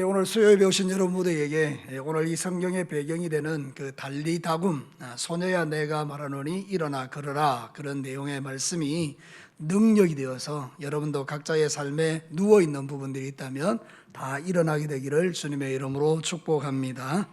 오늘 수요일에 오신 여러분 모두에게 오늘 이 성경의 배경이 되는 그 달리다굼, 소녀야 내가 말하노니 일어나 걸어라, 그런 내용의 말씀이 능력이 되어서 여러분도 각자의 삶에 누워있는 부분들이 있다면 다 일어나게 되기를 주님의 이름으로 축복합니다.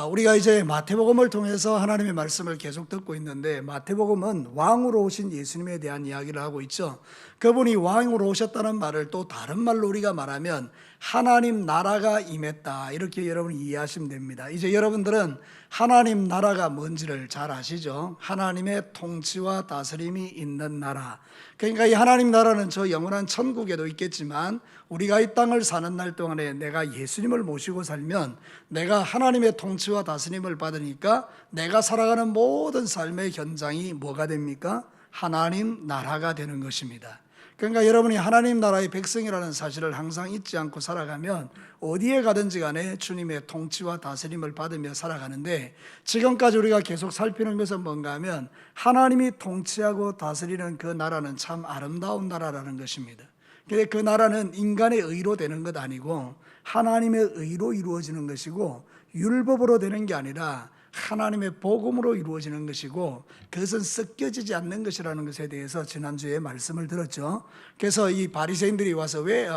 우리가 이제 마태복음을 통해서 하나님의 말씀을 계속 듣고 있는데, 마태복음은 왕으로 오신 예수님에 대한 이야기를 하고 있죠. 그분이 왕으로 오셨다는 말을 또 다른 말로 우리가 말하면 하나님 나라가 임했다, 이렇게 여러분이 이해하시면 됩니다. 이제 여러분들은 하나님 나라가 뭔지를 잘 아시죠? 하나님의 통치와 다스림이 있는 나라. 그러니까 이 하나님 나라는 저 영원한 천국에도 있겠지만, 우리가 이 땅을 사는 날 동안에 내가 예수님을 모시고 살면 내가 하나님의 통치와 다스림을 받으니까 내가 살아가는 모든 삶의 현장이 뭐가 됩니까? 하나님 나라가 되는 것입니다. 그러니까 여러분이 하나님 나라의 백성이라는 사실을 항상 잊지 않고 살아가면 어디에 가든지 간에 주님의 통치와 다스림을 받으며 살아가는데, 지금까지 우리가 계속 살피는 것은 뭔가 하면 하나님이 통치하고 다스리는 그 나라는 참 아름다운 나라라는 것입니다. 근데 그 나라는 인간의 의로 되는 것 아니고 하나님의 의로 이루어지는 것이고, 율법으로 되는 게 아니라 하나님의 복음으로 이루어지는 것이고, 그것은 섞여지지 않는 것이라는 것에 대해서 지난주에 말씀을 들었죠. 그래서 이 바리새인들이 와서 왜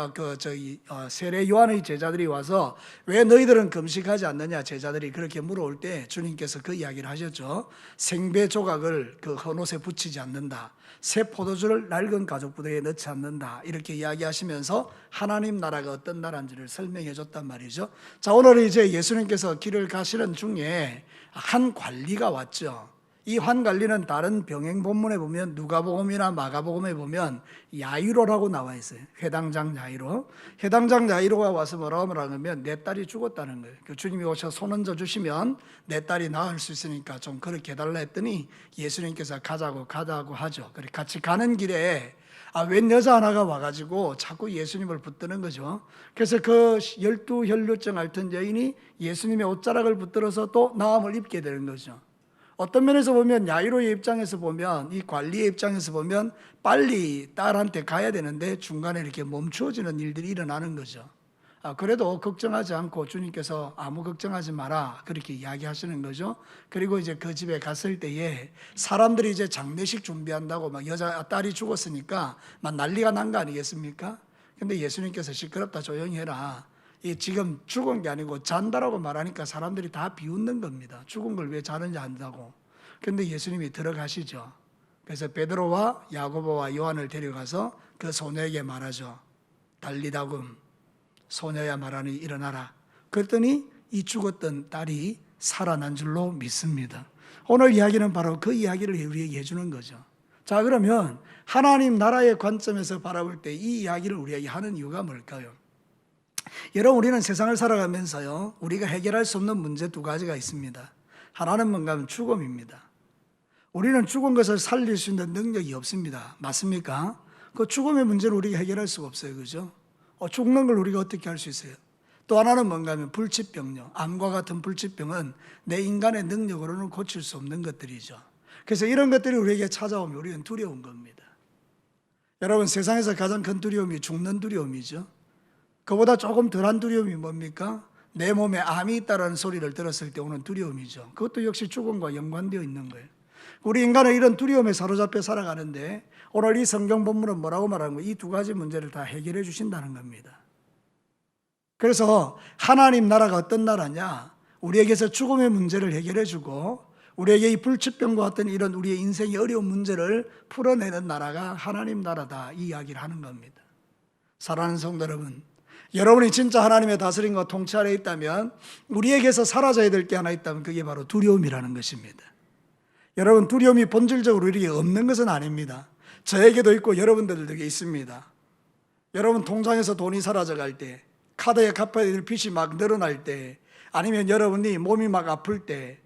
세례 요한의 제자들이 와서 왜 너희들은 금식하지 않느냐, 제자들이 그렇게 물어올 때 주님께서 그 이야기를 하셨죠. 생배 조각을 그 헌옷에 붙이지 않는다, 새 포도주를 낡은 가죽 부대에 넣지 않는다, 이렇게 이야기하시면서 하나님 나라가 어떤 나라인지를 설명해 줬단 말이죠. 자, 오늘 이제 예수님께서 길을 가시는 중에 한 관리가 왔죠. 이 한 관리는 다른 병행 본문에 보면, 누가복음이나 마가복음에 보면 야이로라고 나와 있어요. 회당장 야이로. 회당장 야이로가 와서 뭐라고 하면 내 딸이 죽었다는 거예요. 주님이 오셔서 손 얹어 주시면 내 딸이 나을 수 있으니까 좀 그렇게 해달라 했더니 예수님께서 가자고 하죠. 그래 같이 가는 길에 웬 여자 하나가 와가지고 자꾸 예수님을 붙드는 거죠. 그래서 그 12혈루증 앓던 여인이 예수님의 옷자락을 붙들어서 또 나음을 입게 되는 거죠. 어떤 면에서 보면, 야이로의 입장에서 보면, 이 관리의 입장에서 보면 빨리 딸한테 가야 되는데 중간에 이렇게 멈추어지는 일들이 일어나는 거죠. 그래도 걱정하지 않고 주님께서 아무 걱정하지 마라, 그렇게 이야기하시는 거죠. 그리고 이제 그 집에 갔을 때에 사람들이 이제 장례식 준비한다고 막 여자 딸이 죽었으니까 막 난리가 난 거 아니겠습니까? 근데 예수님께서 시끄럽다, 조용히 해라, 이 지금 죽은 게 아니고 잔다라고 말하니까 사람들이 다 비웃는 겁니다. 죽은 걸 왜 자는지 안다고. 근데 예수님이 들어가시죠. 그래서 베드로와 야고보와 요한을 데려가서 그 소녀에게 말하죠. 달리다굼, 소녀야 말하니 일어나라. 그랬더니 이 죽었던 딸이 살아난 줄로 믿습니다. 오늘 이야기는 바로 그 이야기를 우리에게 해주는 거죠. 자, 그러면 하나님 나라의 관점에서 바라볼 때 이 이야기를 우리에게 하는 이유가 뭘까요? 여러분, 우리는 세상을 살아가면서요, 우리가 해결할 수 없는 문제 두 가지가 있습니다. 하나는 뭔가 하면 죽음입니다. 우리는 죽은 것을 살릴 수 있는 능력이 없습니다. 맞습니까? 그 죽음의 문제를 우리가 해결할 수가 없어요. 그죠? 죽는 걸 우리가 어떻게 할 수 있어요? 또 하나는 뭔가 하면 불치병요. 암과 같은 불치병은 내 인간의 능력으로는 고칠 수 없는 것들이죠. 그래서 이런 것들이 우리에게 찾아오면 우리는 두려운 겁니다. 여러분, 세상에서 가장 큰 두려움이 죽는 두려움이죠. 그보다 조금 덜한 두려움이 뭡니까? 내 몸에 암이 있다는 소리를 들었을 때 오는 두려움이죠. 그것도 역시 죽음과 연관되어 있는 거예요. 우리 인간은 이런 두려움에 사로잡혀 살아가는데, 오늘 이 성경 본문은 뭐라고 말하는 거예요? 이 두 가지 문제를 다 해결해 주신다는 겁니다. 그래서 하나님 나라가 어떤 나라냐? 우리에게서 죽음의 문제를 해결해 주고, 우리에게 이 불치병과 같은 이런 우리의 인생의 어려운 문제를 풀어내는 나라가 하나님 나라다, 이 이야기를 하는 겁니다. 사랑하는 성도 여러분, 여러분이 진짜 하나님의 다스림과 통치 아래 있다면 우리에게서 사라져야 될 게 하나 있다면 그게 바로 두려움이라는 것입니다. 여러분, 두려움이 본질적으로 우리에게 없는 것은 아닙니다. 저에게도 있고 여러분들에게 있습니다. 여러분, 통장에서 돈이 사라져갈 때, 카드에 갚아야 될 빚이 막 늘어날 때, 아니면 여러분이 몸이 막 아플 때,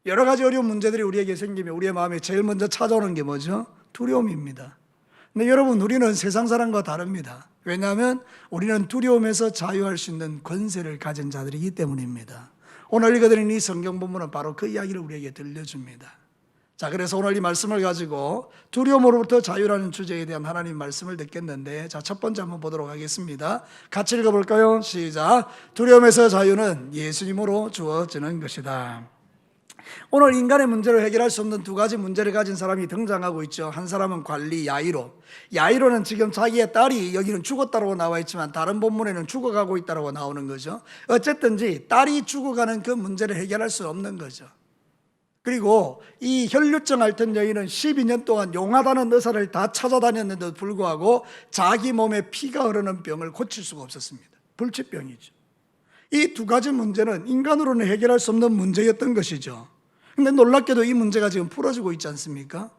여러 가지 어려운 문제들이 우리에게 생기면 우리의 마음에 제일 먼저 찾아오는 게 뭐죠? 두려움입니다. 근데 여러분, 우리는 세상 사람과 다릅니다. 왜냐하면 우리는 두려움에서 자유할 수 있는 권세를 가진 자들이기 때문입니다. 오늘 읽어드린 이 성경 본문은 바로 그 이야기를 우리에게 들려줍니다. 자, 그래서 오늘 이 말씀을 가지고 두려움으로부터 자유라는 주제에 대한 하나님 말씀을 듣겠는데, 자, 첫 번째 한번 보도록 하겠습니다. 같이 읽어볼까요? 시작. 두려움에서 자유는 예수님으로 주어지는 것이다. 오늘 인간의 문제를 해결할 수 없는 두 가지 문제를 가진 사람이 등장하고 있죠. 한 사람은 관리 야이로. 야이로는 지금 자기의 딸이 여기는 죽었다고 나와 있지만 다른 본문에는 죽어가고 있다고 나오는 거죠. 어쨌든지 딸이 죽어가는 그 문제를 해결할 수 없는 거죠. 그리고 이 혈류증 앓던 여인은 12년 동안 용하다는 의사를 다 찾아다녔는데도 불구하고 자기 몸에 피가 흐르는 병을 고칠 수가 없었습니다. 불치병이죠. 이 두 가지 문제는 인간으로는 해결할 수 없는 문제였던 것이죠. 근데 놀랍게도 이 문제가 지금 풀어지고 있지 않습니까?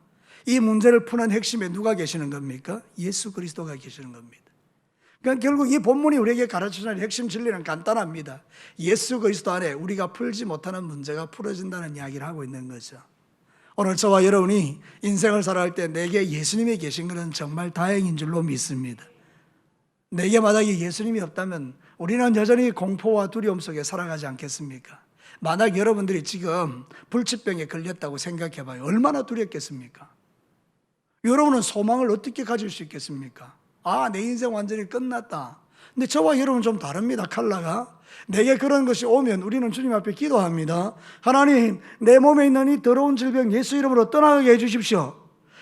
이 문제를 푸는 핵심에 누가 계시는 겁니까? 예수 그리스도가 계시는 겁니다. 그러니까 결국 이 본문이 우리에게 가르쳐주는 핵심 진리는 간단합니다. 예수 그리스도 안에 우리가 풀지 못하는 문제가 풀어진다는 이야기를 하고 있는 거죠. 오늘 저와 여러분이 인생을 살아갈 때 내게 예수님이 계신 것은 정말 다행인 줄로 믿습니다. 내게 만약에 예수님이 없다면 우리는 여전히 공포와 두려움 속에 살아가지 않겠습니까? 만약 여러분들이 지금 불치병에 걸렸다고 생각해 봐요. 얼마나 두렵겠습니까? 여러분은 소망을 어떻게 가질 수 있겠습니까? 아, 내 인생 완전히 끝났다. 근데 저와 여러분은 좀 다릅니다. 칼라가. 내게 그런 것이 오면 우리는 주님 앞에 기도합니다. 하나님, 내 몸에 있는 이 더러운 질병 예수 이름으로 떠나게 해주십시오.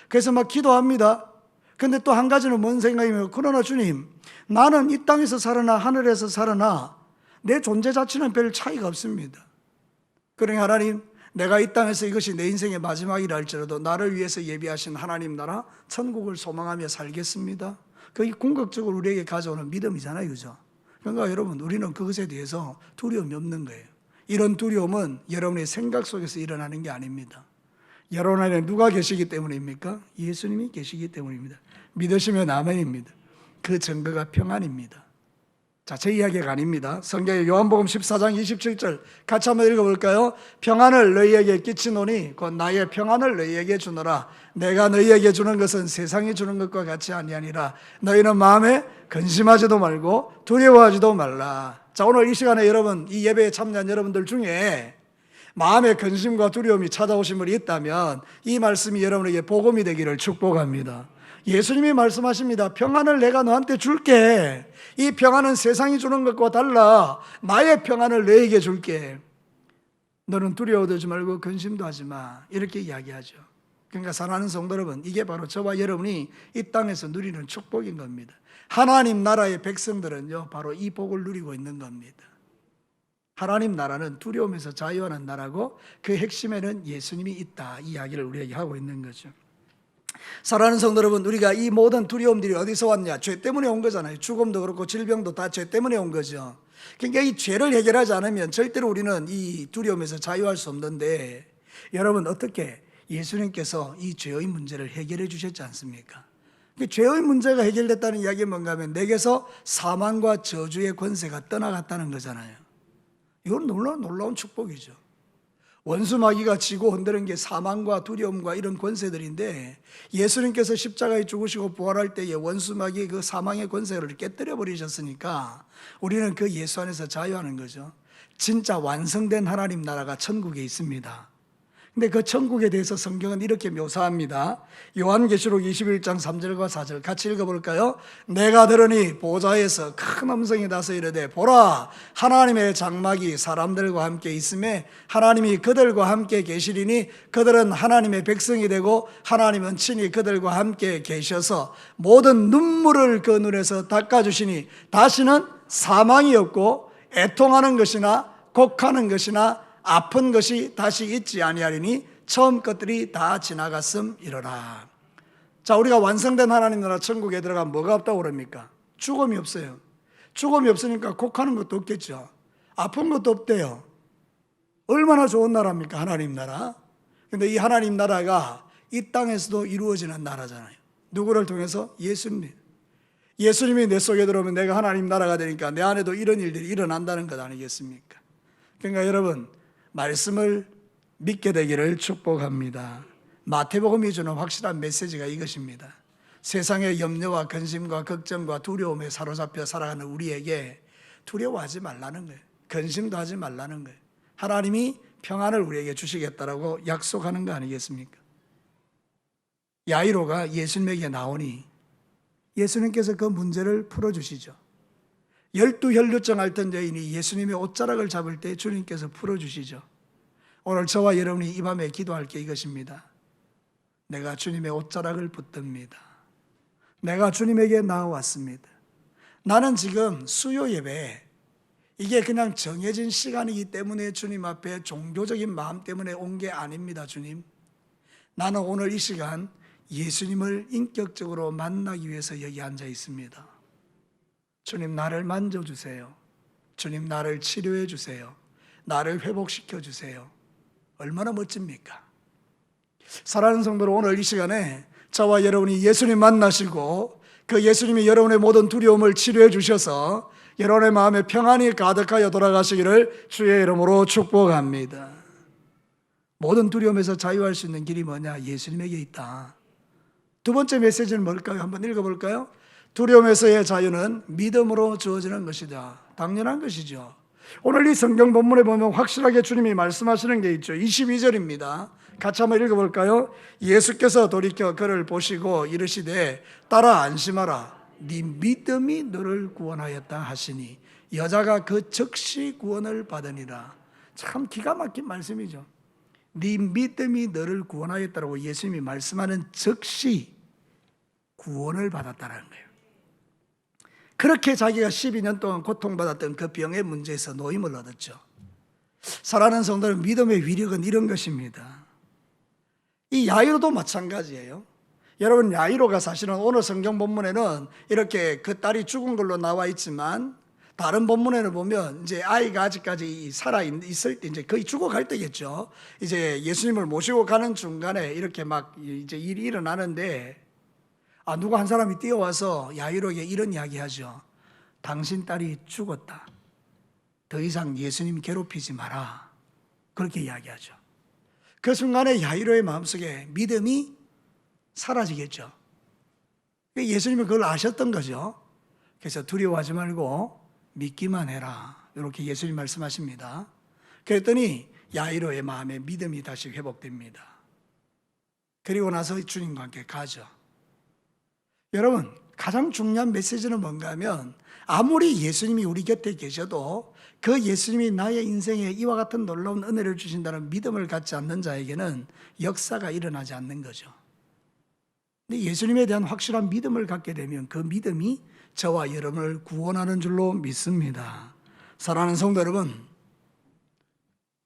그래서 막 기도합니다. 근데 또 한 가지는 뭔 생각이면, 그러나 주님, 나는 이 땅에서 살아나 하늘에서 살아나 내 존재 자체는 별 차이가 없습니다. 그러니 하나님, 내가 이 땅에서 이것이 내 인생의 마지막이라 할지라도 나를 위해서 예비하신 하나님 나라 천국을 소망하며 살겠습니다. 그게 궁극적으로 우리에게 가져오는 믿음이잖아요, 그죠? 그러니까 여러분, 우리는 그것에 대해서 두려움이 없는 거예요. 이런 두려움은 여러분의 생각 속에서 일어나는 게 아닙니다. 여러분 안에 누가 계시기 때문입니까? 예수님이 계시기 때문입니다. 믿으시면 아멘입니다. 그 증거가 평안입니다. 자, 제 이야기가 아닙니다. 성경의 요한복음 14장 27절 같이 한번 읽어볼까요? 평안을 너희에게 끼치노니 곧 나의 평안을 너희에게 주노라. 내가 너희에게 주는 것은 세상이 주는 것과 같이 아니하니라. 너희는 마음에 근심하지도 말고 두려워하지도 말라. 자, 오늘 이 시간에 여러분, 이 예배에 참여한 여러분들 중에 마음에 근심과 두려움이 찾아오신 분이 있다면 이 말씀이 여러분에게 복음이 되기를 축복합니다. 예수님이 말씀하십니다. 평안을 내가 너한테 줄게. 이 평안은 세상이 주는 것과 달라. 나의 평안을 너에게 줄게. 너는 두려워하지 말고 근심도 하지 마. 이렇게 이야기하죠. 그러니까 사랑하는 성도 여러분, 이게 바로 저와 여러분이 이 땅에서 누리는 축복인 겁니다. 하나님 나라의 백성들은요, 바로 이 복을 누리고 있는 겁니다. 하나님 나라는 두려움에서 자유하는 나라고 그 핵심에는 예수님이 있다. 이 이야기를 우리에게 하고 있는 거죠. 사랑하는 성도 여러분, 우리가 이 모든 두려움들이 어디서 왔냐? 죄 때문에 온 거잖아요. 죽음도 그렇고 질병도 다 죄 때문에 온 거죠. 그러니까 이 죄를 해결하지 않으면 절대로 우리는 이 두려움에서 자유할 수 없는데, 여러분 어떻게 예수님께서 이 죄의 문제를 해결해 주셨지 않습니까? 죄의 문제가 해결됐다는 이야기는 뭔가 하면 내게서 사망과 저주의 권세가 떠나갔다는 거잖아요. 이건 놀라운 축복이죠. 원수 마귀가 지고 흔드는 게 사망과 두려움과 이런 권세들인데, 예수님께서 십자가에 죽으시고 부활할 때에 원수 마귀의 그 사망의 권세를 깨뜨려 버리셨으니까 우리는 그 예수 안에서 자유하는 거죠. 진짜 완성된 하나님 나라가 천국에 있습니다. 근데 그 천국에 대해서 성경은 이렇게 묘사합니다. 요한계시록 21장 3절과 4절 같이 읽어볼까요? 내가 들으니 보좌에서 큰 음성이 나서 이르되, 보라, 하나님의 장막이 사람들과 함께 있음에 하나님이 그들과 함께 계시리니 그들은 하나님의 백성이 되고 하나님은 친히 그들과 함께 계셔서 모든 눈물을 그 눈에서 닦아주시니 다시는 사망이 없고 애통하는 것이나 곡하는 것이나 아픈 것이 다시 있지 아니하리니 처음 것들이 다 지나갔음이로라. 자, 우리가 완성된 하나님 나라 천국에 들어가면 뭐가 없다고 그럽니까? 죽음이 없어요. 죽음이 없으니까 곡하는 것도 없겠죠. 아픈 것도 없대요. 얼마나 좋은 나라입니까? 하나님 나라. 근데 이 하나님 나라가 이 땅에서도 이루어지는 나라잖아요. 누구를 통해서? 예수님. 예수님이 내 속에 들어오면 내가 하나님 나라가 되니까 내 안에도 이런 일들이 일어난다는 것 아니겠습니까? 그러니까 여러분, 말씀을 믿게 되기를 축복합니다. 마태복음이 주는 확실한 메시지가 이것입니다. 세상의 염려와 근심과 걱정과 두려움에 사로잡혀 살아가는 우리에게 두려워하지 말라는 거예요. 근심도 하지 말라는 거예요. 하나님이 평안을 우리에게 주시겠다라고 약속하는 거 아니겠습니까? 야이로가 예수님에게 나오니 예수님께서 그 문제를 풀어주시죠. 12혈루증 앓던 여인이 예수님의 옷자락을 잡을 때 주님께서 풀어주시죠. 오늘 저와 여러분이 이 밤에 기도할 게 이것입니다. 내가 주님의 옷자락을 붙듭니다. 내가 주님에게 나와왔습니다. 나는 지금 수요 예배, 이게 그냥 정해진 시간이기 때문에 주님 앞에 종교적인 마음 때문에 온 게 아닙니다. 주님, 나는 오늘 이 시간 예수님을 인격적으로 만나기 위해서 여기 앉아 있습니다. 주님, 나를 만져주세요. 주님, 나를 치료해 주세요. 나를 회복시켜 주세요. 얼마나 멋집니까? 사랑하는 성도들, 오늘 이 시간에 저와 여러분이 예수님 만나시고 그 예수님이 여러분의 모든 두려움을 치료해 주셔서 여러분의 마음에 평안이 가득하여 돌아가시기를 주의 이름으로 축복합니다. 모든 두려움에서 자유할 수 있는 길이 뭐냐? 예수님에게 있다. 두 번째 메시지는 뭘까요? 한번 읽어볼까요? 두려움에서의 자유는 믿음으로 주어지는 것이다. 당연한 것이죠. 오늘 이 성경 본문에 보면 확실하게 주님이 말씀하시는 게 있죠. 22절입니다. 같이 한번 읽어볼까요? 예수께서 돌이켜 그를 보시고 이르시되 따라 안심하라. 네 믿음이 너를 구원하였다 하시니 여자가 그 즉시 구원을 받으니라. 참 기가 막힌 말씀이죠. 네 믿음이 너를 구원하였다라고 예수님이 말씀하는 즉시 구원을 받았다는 거예요. 그렇게 자기가 12년 동안 고통받았던 그 병의 문제에서 노임을 얻었죠. 사랑하는 성도들, 믿음의 위력은 이런 것입니다. 이 야이로도 마찬가지예요. 여러분, 야이로가 사실은 오늘 성경 본문에는 이렇게 그 딸이 죽은 걸로 나와 있지만 다른 본문에는 보면 이제 아이가 아직까지 살아 있을 때, 이제 거의 죽어갈 때겠죠. 이제 예수님을 모시고 가는 중간에 이렇게 막 이제 일이 일어나는데 누가 한 사람이 뛰어와서 야이로에게 이런 이야기하죠. 당신 딸이 죽었다. 더 이상 예수님 괴롭히지 마라. 그렇게 이야기하죠. 그 순간에 야이로의 마음속에 믿음이 사라지겠죠. 예수님은 그걸 아셨던 거죠. 그래서 두려워하지 말고 믿기만 해라. 이렇게 예수님 말씀하십니다. 그랬더니 야이로의 마음에 믿음이 다시 회복됩니다. 그리고 나서 주님과 함께 가죠. 여러분, 가장 중요한 메시지는 뭔가 하면 아무리 예수님이 우리 곁에 계셔도 그 예수님이 나의 인생에 이와 같은 놀라운 은혜를 주신다는 믿음을 갖지 않는 자에게는 역사가 일어나지 않는 거죠. 근데 예수님에 대한 확실한 믿음을 갖게 되면 그 믿음이 저와 여러분을 구원하는 줄로 믿습니다. 사랑하는 성도 여러분,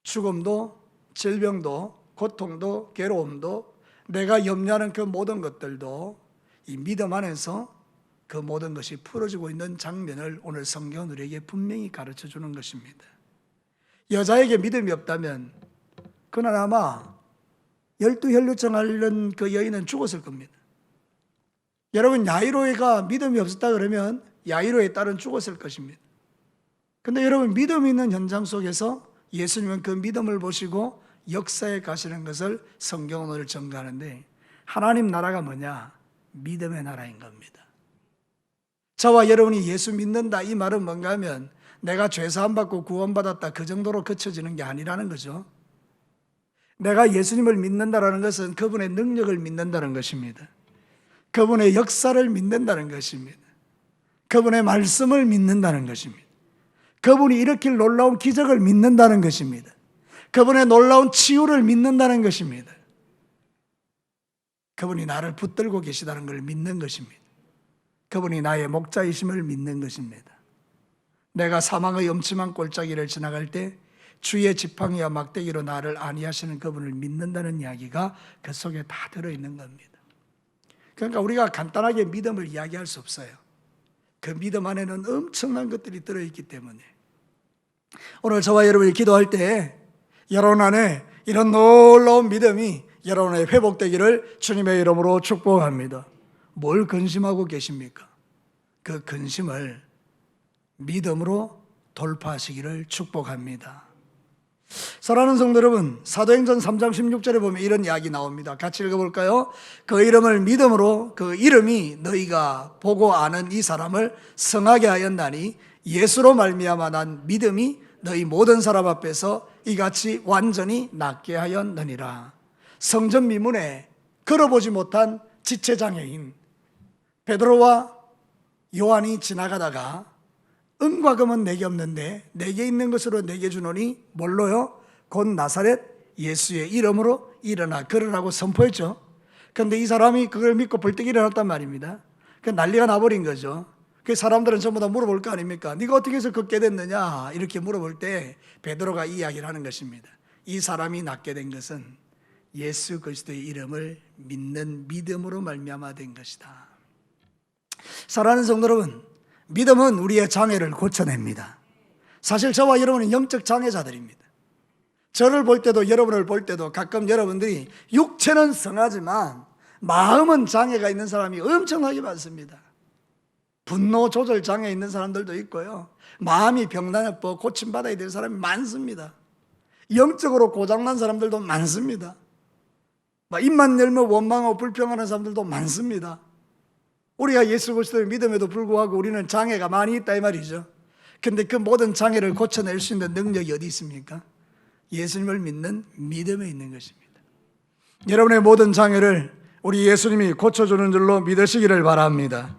죽음도 질병도 고통도 괴로움도 내가 염려하는 그 모든 것들도 이 믿음 안에서 그 모든 것이 풀어지고 있는 장면을 오늘 성경은 우리에게 분명히 가르쳐 주는 것입니다. 여자에게 믿음이 없다면 그날 아마 12혈루증 앓는 그 여인은 죽었을 겁니다. 여러분, 야이로가 믿음이 없었다 그러면 야이로의 딸은 죽었을 것입니다. 근데 여러분, 믿음이 있는 현장 속에서 예수님은 그 믿음을 보시고 역사에 가시는 것을 성경은 오늘 전가하는데, 하나님 나라가 뭐냐? 믿음의 나라인 겁니다. 저와 여러분이 예수 믿는다 이 말은 뭔가 하면 내가 죄사함 받고 구원받았다 그 정도로 그쳐지는 게 아니라는 거죠. 내가 예수님을 믿는다라는 것은 그분의 능력을 믿는다는 것입니다. 그분의 역사를 믿는다는 것입니다. 그분의 말씀을 믿는다는 것입니다. 그분이 일으킬 놀라운 기적을 믿는다는 것입니다. 그분의 놀라운 치유를 믿는다는 것입니다. 그분이 나를 붙들고 계시다는 걸 믿는 것입니다. 그분이 나의 목자이심을 믿는 것입니다. 내가 사망의 엄침한 골짜기를 지나갈 때 주의 지팡이와 막대기로 나를 안위하시는 그분을 믿는다는 이야기가 그 속에 다 들어있는 겁니다. 그러니까 우리가 간단하게 믿음을 이야기할 수 없어요. 그 믿음 안에는 엄청난 것들이 들어있기 때문에 오늘 저와 여러분이 기도할 때 여러분 안에 이런 놀라운 믿음이 여러분의 회복되기를 주님의 이름으로 축복합니다. 뭘 근심하고 계십니까? 그 근심을 믿음으로 돌파하시기를 축복합니다. 사랑하는 성도 여러분, 사도행전 3장 16절에 보면 이런 이야기 나옵니다. 같이 읽어볼까요? 그 이름을 믿음으로, 그 이름이 너희가 보고 아는 이 사람을 성하게 하였나니 예수로 말미암아 난 믿음이 너희 모든 사람 앞에서 이같이 완전히 낫게 하였느니라. 성전 미문에 걸어보지 못한 지체장애인 베드로와 요한이 지나가다가 은과 금은 내게 없는데 내게 있는 것으로 내게 주노니 뭘로요? 곧 나사렛 예수의 이름으로 일어나 걸으라고 선포했죠. 그런데 이 사람이 그걸 믿고 벌떡 일어났단 말입니다. 그 난리가 나버린 거죠. 그 사람들은 전부 다 물어볼 거 아닙니까? 네가 어떻게 해서 걷게 됐느냐 이렇게 물어볼 때 베드로가 이야기를 하는 것입니다. 이 사람이 낫게 된 것은 예수 그리스도의 이름을 믿는 믿음으로 말미암아 된 것이다. 사랑하는 성도 여러분, 믿음은 우리의 장애를 고쳐냅니다. 사실 저와 여러분은 영적 장애자들입니다. 저를 볼 때도 여러분을 볼 때도 가끔 여러분들이 육체는 성하지만 마음은 장애가 있는 사람이 엄청나게 많습니다. 분노 조절 장애 있는 사람들도 있고요. 마음이 병나서 고침받아야 될 사람이 많습니다. 영적으로 고장난 사람들도 많습니다. 입만 열면 원망하고 불평하는 사람들도 많습니다. 우리가 예수 그리스도를 믿음에도 불구하고 우리는 장애가 많이 있다 이 말이죠. 그런데 그 모든 장애를 고쳐낼 수 있는 능력이 어디 있습니까? 예수님을 믿는 믿음에 있는 것입니다. 여러분의 모든 장애를 우리 예수님이 고쳐주는 줄로 믿으시기를 바랍니다.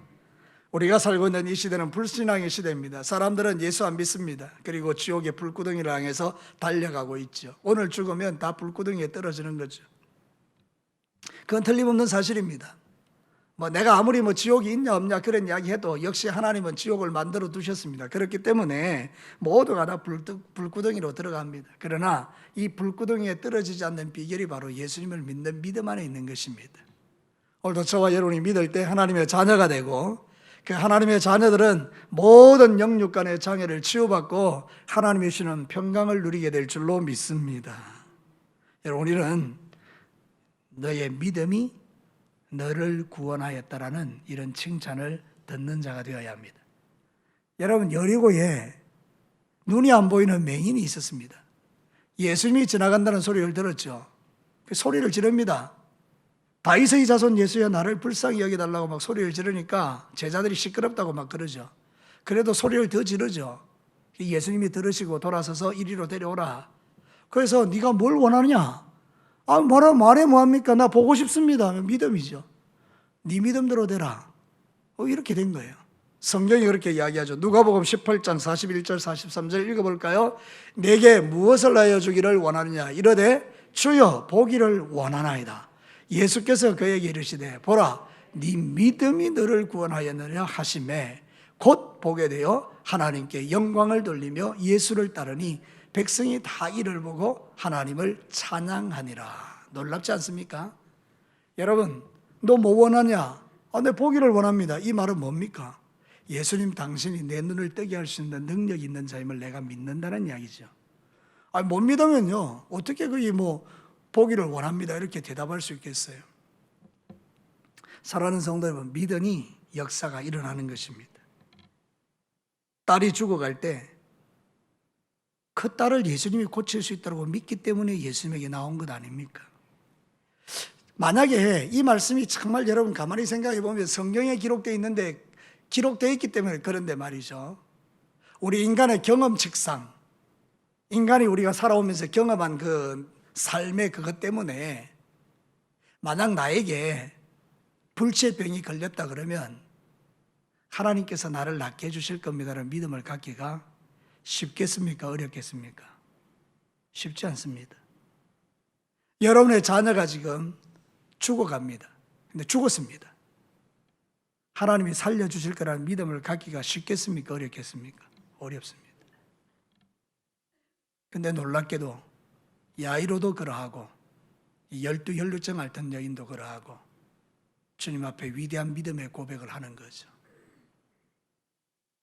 우리가 살고 있는 이 시대는 불신앙의 시대입니다. 사람들은 예수 안 믿습니다. 그리고 지옥의 불구덩이를 향해서 달려가고 있죠. 오늘 죽으면 다 불구덩이에 떨어지는 거죠. 그건 틀림없는 사실입니다. 내가 아무리 지옥이 있냐 없냐 그런 이야기 해도 역시 하나님은 지옥을 만들어 두셨습니다. 그렇기 때문에 모두가 다 불구덩이로 들어갑니다. 그러나 이 불구덩이에 떨어지지 않는 비결이 바로 예수님을 믿는 믿음 안에 있는 것입니다. 오늘도 저와 여러분이 믿을 때 하나님의 자녀가 되고 그 하나님의 자녀들은 모든 영육 간의 장애를 치유받고 하나님이 주시는 평강을 누리게 될 줄로 믿습니다. 여러분, 우리는 너의 믿음이 너를 구원하였다라는 이런 칭찬을 듣는 자가 되어야 합니다. 여러분, 여리고에 눈이 안 보이는 맹인이 있었습니다. 예수님이 지나간다는 소리를 들었죠. 그 소리를 지릅니다. 다윗의 자손 예수야 나를 불쌍히 여겨달라고 막 소리를 지르니까 제자들이 시끄럽다고 막 그러죠. 그래도 소리를 더 지르죠. 예수님이 들으시고 돌아서서 이리로 데려오라. 그래서 네가 뭘 원하느냐? 말해 뭐합니까? 나 보고 싶습니다. 믿음이죠. 네 믿음대로 되라. 이렇게 된 거예요. 성경이 그렇게 이야기하죠. 누가복음 18장 41절 43절 읽어볼까요? 내게 무엇을 하여 주기를 원하느냐? 이르되 주여 보기를 원하나이다. 예수께서 그에게 이르시되 보라 네 믿음이 너를 구원하였느냐 하시매 곧 보게 되어 하나님께 영광을 돌리며 예수를 따르니 백성이 다 이를 보고 하나님을 찬양하니라. 놀랍지 않습니까? 여러분, 너 뭐 원하냐? 내 보기를 원합니다. 이 말은 뭡니까? 예수님 당신이 내 눈을 뜨게 할 수 있는 능력이 있는 자임을 내가 믿는다는 이야기죠. 못 믿으면요 어떻게 그게 보기를 원합니다 이렇게 대답할 수 있겠어요? 사랑하는 성도 여러분, 믿으니 역사가 일어나는 것입니다. 딸이 죽어갈 때 그 딸을 예수님이 고칠 수 있다고 믿기 때문에 예수님에게 나온 것 아닙니까? 만약에 이 말씀이 정말 여러분 가만히 생각해 보면 성경에 기록되어 있는데 기록되어 있기 때문에 그런데 말이죠. 우리 인간의 경험칙상 인간이 우리가 살아오면서 경험한 그 삶의 그것 때문에 만약 나에게 불치병이 걸렸다 그러면 하나님께서 나를 낫게 해주실 겁니다라는 믿음을 갖기가 쉽겠습니까? 어렵겠습니까? 쉽지 않습니다. 여러분의 자녀가 지금 죽어갑니다. 근데 죽었습니다. 하나님이 살려주실 거라는 믿음을 갖기가 쉽겠습니까? 어렵겠습니까? 어렵습니다. 근데 놀랍게도 야이로도 그러하고 12 혈루증 앓던 여인도 그러하고 주님 앞에 위대한 믿음의 고백을 하는 거죠.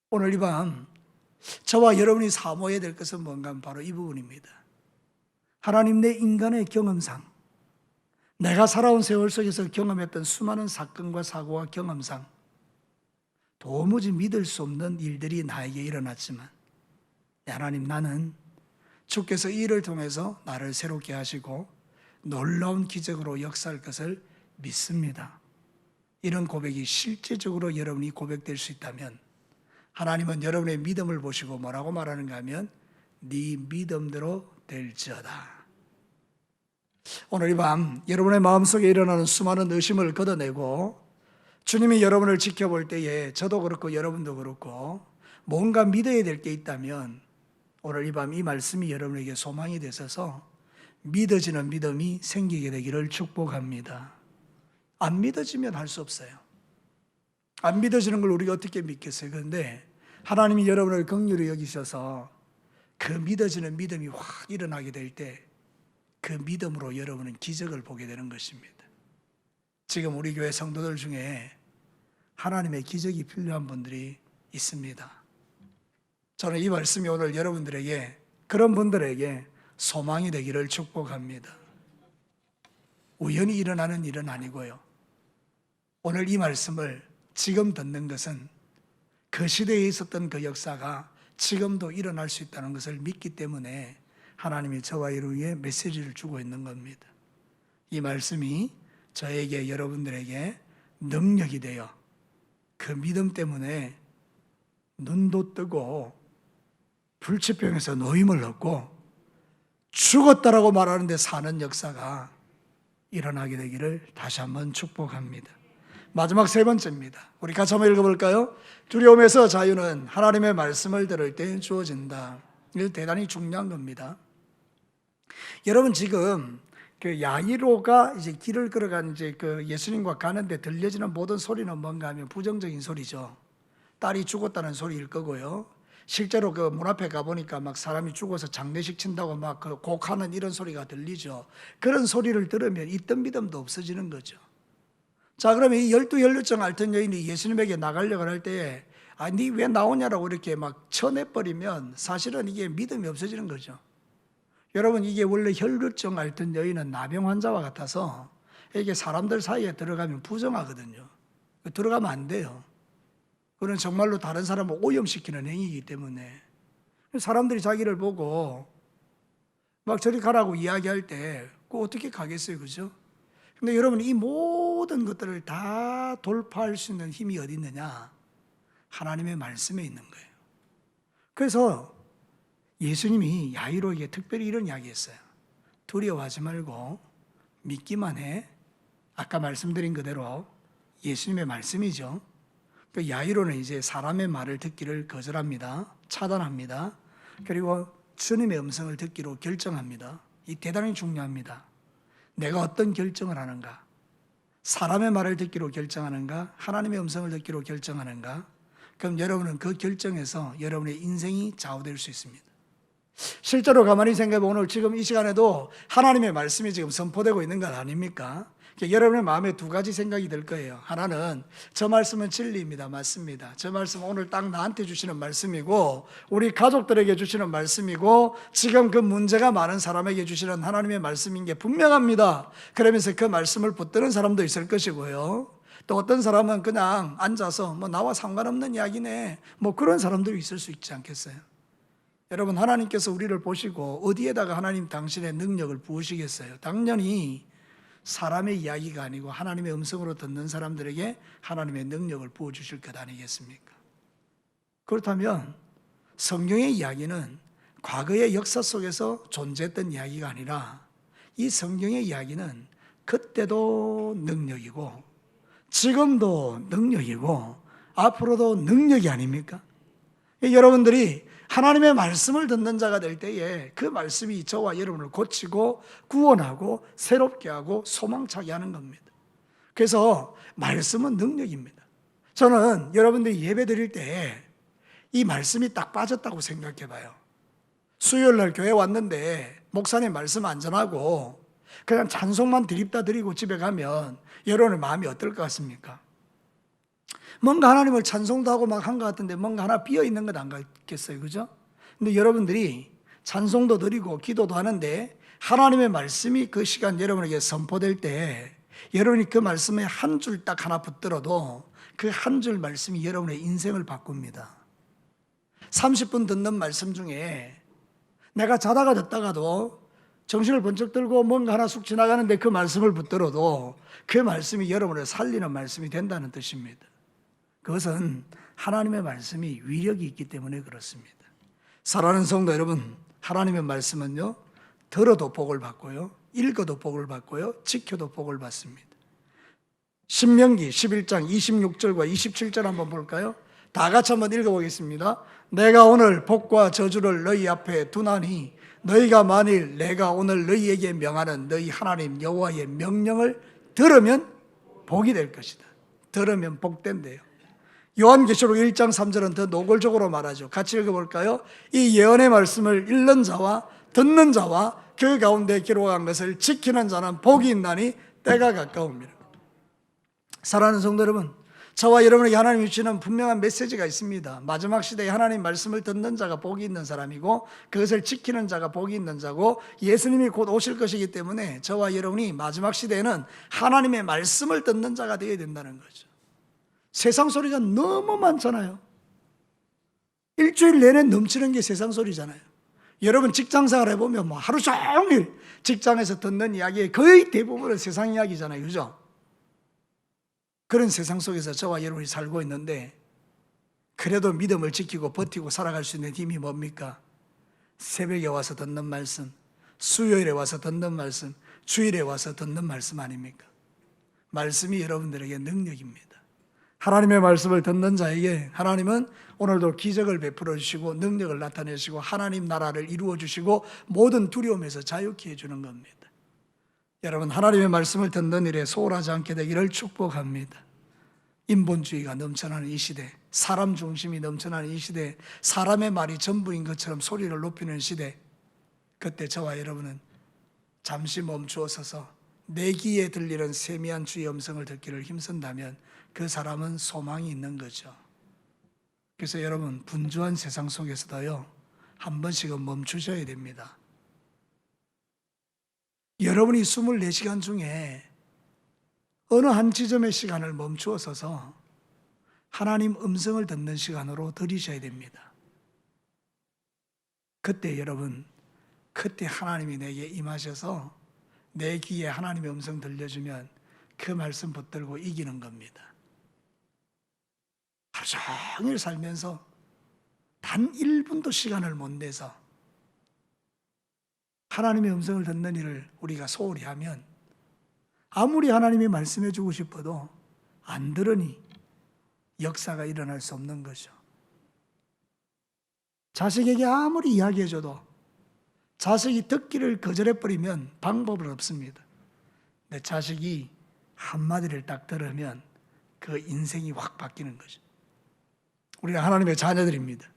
오늘 이 밤 저와 여러분이 사모해야 될 것은 뭔가 하면 바로 이 부분입니다. 하나님, 내 인간의 경험상 내가 살아온 세월 속에서 경험했던 수많은 사건과 사고와 경험상 도무지 믿을 수 없는 일들이 나에게 일어났지만 하나님, 나는 주께서 이 일을 통해서 나를 새롭게 하시고 놀라운 기적으로 역사할 것을 믿습니다. 이런 고백이 실제적으로 여러분이 고백될 수 있다면 하나님은 여러분의 믿음을 보시고 뭐라고 말하는가 하면 네 믿음대로 될지어다. 오늘 이 밤 여러분의 마음속에 일어나는 수많은 의심을 걷어내고 주님이 여러분을 지켜볼 때에 저도 그렇고 여러분도 그렇고 뭔가 믿어야 될 게 있다면 오늘 이 밤 이 말씀이 여러분에게 소망이 되셔서 믿어지는 믿음이 생기게 되기를 축복합니다. 안 믿어지면 할 수 없어요. 안 믿어지는 걸 우리가 어떻게 믿겠어요? 그런데 하나님이 여러분을 긍휼히 여기셔서 그 믿어지는 믿음이 확 일어나게 될 때 그 믿음으로 여러분은 기적을 보게 되는 것입니다. 지금 우리 교회 성도들 중에 하나님의 기적이 필요한 분들이 있습니다. 저는 이 말씀이 오늘 여러분들에게, 그런 분들에게 소망이 되기를 축복합니다. 우연히 일어나는 일은 아니고요. 오늘 이 말씀을 지금 듣는 것은 그 시대에 있었던 그 역사가 지금도 일어날 수 있다는 것을 믿기 때문에 하나님이 저와 여러분에게 메시지를 주고 있는 겁니다. 이 말씀이 저에게, 여러분들에게 능력이 되어 그 믿음 때문에 눈도 뜨고 불치병에서 노임을 얻고 죽었다라고 말하는데 사는 역사가 일어나게 되기를 다시 한번 축복합니다. 마지막 세 번째입니다. 우리 같이 한번 읽어볼까요? 두려움에서 자유는 하나님의 말씀을 들을 때 주어진다. 이거 대단히 중요한 겁니다. 여러분 지금 그 야이로가 이제 길을 걸어간 이제 그 예수님과 가는데 들려지는 모든 소리는 뭔가 하면 부정적인 소리죠. 딸이 죽었다는 소리일 거고요. 실제로 그 문 앞에 가보니까 막 사람이 죽어서 장례식 친다고 막 그 곡하는 이런 소리가 들리죠. 그런 소리를 들으면 있던 믿음도 없어지는 거죠. 자, 그러면 이 연루증 앓던 여인이 예수님에게 나가려고 할 때, 아, 니 왜 나오냐라고 이렇게 막 쳐내버리면 사실은 이게 믿음이 없어지는 거죠. 여러분, 이게 원래 혈루증 앓던 여인은 나병 환자와 같아서 이게 사람들 사이에 들어가면 부정하거든요. 들어가면 안 돼요. 그건 정말로 다른 사람을 오염시키는 행위이기 때문에 사람들이 자기를 보고 막 저리 가라고 이야기할 때 그거 어떻게 가겠어요, 그죠? 근데 여러분, 이 모든 것들을 다 돌파할 수 있는 힘이 어디 있느냐? 하나님의 말씀에 있는 거예요. 그래서 예수님이 야이로에게 특별히 이런 이야기 했어요. 두려워하지 말고 믿기만 해. 아까 말씀드린 그대로 예수님의 말씀이죠. 그 야이로는 이제 사람의 말을 듣기를 거절합니다. 차단합니다. 그리고 주님의 음성을 듣기로 결정합니다. 이 대단히 중요합니다. 내가 어떤 결정을 하는가? 사람의 말을 듣기로 결정하는가? 하나님의 음성을 듣기로 결정하는가? 그럼 여러분은 그 결정에서 여러분의 인생이 좌우될 수 있습니다. 실제로 가만히 생각해보면 오늘 지금 이 시간에도 하나님의 말씀이 지금 선포되고 있는 것 아닙니까? 여러분의 마음에 두 가지 생각이 들 거예요. 하나는 저 말씀은 진리입니다. 맞습니다. 저 말씀은 오늘 딱 나한테 주시는 말씀이고 우리 가족들에게 주시는 말씀이고 지금 그 문제가 많은 사람에게 주시는 하나님의 말씀인 게 분명합니다. 그러면서 그 말씀을 붙드는 사람도 있을 것이고요. 또 어떤 사람은 그냥 앉아서 뭐 나와 상관없는 이야기네 뭐 그런 사람들이 있을 수 있지 않겠어요? 여러분, 하나님께서 우리를 보시고 어디에다가 하나님 당신의 능력을 부으시겠어요? 당연히 사람의 이야기가 아니고 하나님의 음성으로 듣는 사람들에게 하나님의 능력을 부어주실 것 아니겠습니까? 그렇다면 성경의 이야기는 과거의 역사 속에서 존재했던 이야기가 아니라 이 성경의 이야기는 그때도 능력이고 지금도 능력이고 앞으로도 능력이 아닙니까? 여러분들이 하나님의 말씀을 듣는 자가 될 때에 그 말씀이 저와 여러분을 고치고 구원하고 새롭게 하고 소망차게 하는 겁니다. 그래서 말씀은 능력입니다. 저는 여러분들이 예배 드릴 때 이 말씀이 딱 빠졌다고 생각해 봐요. 수요일 날 교회 왔는데 목사님 말씀 안 전하고 그냥 찬송만 드립다 드리고 집에 가면 여러분의 마음이 어떨 것 같습니까? 뭔가 하나님을 찬송도 하고 막 한 것 같은데 뭔가 하나 비어 있는 것 안 같겠어요, 그죠? 근데 여러분들이 찬송도 드리고 기도도 하는데 하나님의 말씀이 그 시간 여러분에게 선포될 때 여러분이 그 말씀에 한 줄 딱 하나 붙들어도 그 한 줄 말씀이 여러분의 인생을 바꿉니다. 30분 듣는 말씀 중에 내가 자다가 듣다가도 정신을 번쩍 들고 뭔가 하나 쑥 지나가는데 그 말씀을 붙들어도 그 말씀이 여러분을 살리는 말씀이 된다는 뜻입니다. 그것은 하나님의 말씀이 위력이 있기 때문에 그렇습니다. 사랑하는 성도 여러분, 하나님의 말씀은요 들어도 복을 받고요, 읽어도 복을 받고요, 지켜도 복을 받습니다. 신명기 11장 26절과 27절 한번 볼까요? 다 같이 한번 읽어보겠습니다. 내가 오늘 복과 저주를 너희 앞에 두나니 너희가 만일 내가 오늘 너희에게 명하는 너희 하나님 여호와의 명령을 들으면 복이 될 것이다. 들으면 복된대요. 요한계시록 1장 3절은 더 노골적으로 말하죠. 같이 읽어볼까요? 이 예언의 말씀을 읽는 자와 듣는 자와 그 가운데 기록한 것을 지키는 자는 복이 있나니 때가 가까웁니다. 사랑하는 성도 여러분, 저와 여러분에게 하나님이 주시는 분명한 메시지가 있습니다. 마지막 시대에 하나님 말씀을 듣는 자가 복이 있는 사람이고 그것을 지키는 자가 복이 있는 자고 예수님이 곧 오실 것이기 때문에 저와 여러분이 마지막 시대에는 하나님의 말씀을 듣는 자가 되어야 된다는 거죠. 세상 소리가 너무 많잖아요. 일주일 내내 넘치는 게 세상 소리잖아요. 여러분 직장생활 해보면 뭐 하루 종일 직장에서 듣는 이야기의 거의 대부분은 세상 이야기잖아요. 그죠? 그런 세상 속에서 저와 여러분이 살고 있는데 그래도 믿음을 지키고 버티고 살아갈 수 있는 힘이 뭡니까? 새벽에 와서 듣는 말씀, 수요일에 와서 듣는 말씀, 주일에 와서 듣는 말씀 아닙니까? 말씀이 여러분들에게 능력입니다. 하나님의 말씀을 듣는 자에게 하나님은 오늘도 기적을 베풀어 주시고 능력을 나타내시고 하나님 나라를 이루어 주시고 모든 두려움에서 자유케 해주는 겁니다. 여러분, 하나님의 말씀을 듣는 일에 소홀하지 않게 되기를 축복합니다. 인본주의가 넘쳐나는 이 시대, 사람 중심이 넘쳐나는 이 시대, 사람의 말이 전부인 것처럼 소리를 높이는 시대, 그때 저와 여러분은 잠시 멈추어 서서 내 귀에 들리는 세미한 주의 음성을 듣기를 힘쓴다면 그 사람은 소망이 있는 거죠. 그래서 여러분, 분주한 세상 속에서도요, 한 번씩은 멈추셔야 됩니다. 여러분이 24시간 중에 어느 한 지점의 시간을 멈추어 서서 하나님 음성을 듣는 시간으로 들이셔야 됩니다. 그때 여러분, 그때 하나님이 내게 임하셔서 내 귀에 하나님의 음성 들려주면 그 말씀 붙들고 이기는 겁니다. 하루 종일 살면서 단 1분도 시간을 못 내서 하나님의 음성을 듣는 일을 우리가 소홀히 하면 아무리 하나님이 말씀해 주고 싶어도 안 들으니 역사가 일어날 수 없는 거죠. 자식에게 아무리 이야기해 줘도 자식이 듣기를 거절해버리면 방법은 없습니다. 내 자식이 한마디를 딱 들으면 그 인생이 확 바뀌는 거죠. 우리가 하나님의 자녀들입니다.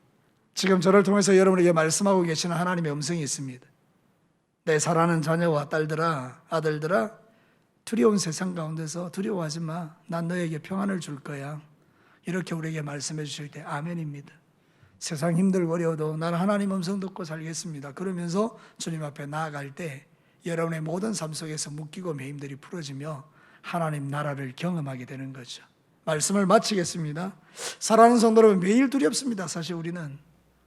지금 저를 통해서 여러분에게 말씀하고 계시는 하나님의 음성이 있습니다. 내 사랑하는 자녀와 딸들아, 아들들아, 두려운 세상 가운데서 두려워하지 마. 난 너에게 평안을 줄 거야. 이렇게 우리에게 말씀해 주실 때 아멘입니다. 세상 힘들고 어려워도 나는 하나님 음성 듣고 살겠습니다. 그러면서 주님 앞에 나아갈 때 여러분의 모든 삶 속에서 묶이고 매임들이 풀어지며 하나님 나라를 경험하게 되는 거죠. 말씀을 마치겠습니다. 사랑하는 성도 여러분, 매일 두렵습니다. 사실 우리는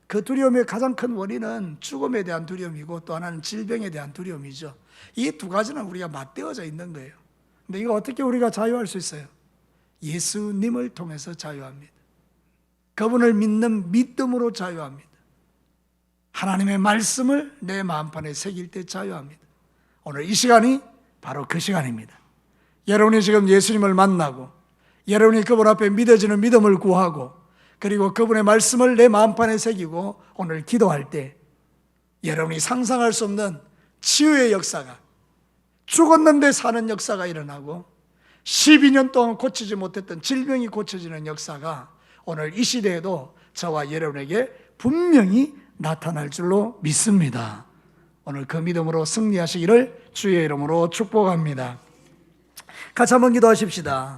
그 두려움의 가장 큰 원인은 죽음에 대한 두려움이고 또 하나는 질병에 대한 두려움이죠. 이 두 가지는 우리가 맞대어져 있는 거예요. 근데 이거 어떻게 우리가 자유할 수 있어요? 예수님을 통해서 자유합니다. 그분을 믿는 믿음으로 자유합니다. 하나님의 말씀을 내 마음판에 새길 때 자유합니다. 오늘 이 시간이 바로 그 시간입니다. 여러분이 지금 예수님을 만나고 여러분이 그분 앞에 믿어지는 믿음을 구하고 그리고 그분의 말씀을 내 마음판에 새기고 오늘 기도할 때 여러분이 상상할 수 없는 치유의 역사가, 죽었는데 사는 역사가 일어나고 12년 동안 고치지 못했던 질병이 고쳐지는 역사가 오늘 이 시대에도 저와 여러분에게 분명히 나타날 줄로 믿습니다. 오늘 그 믿음으로 승리하시기를 주의 이름으로 축복합니다. 같이 한번 기도하십시다.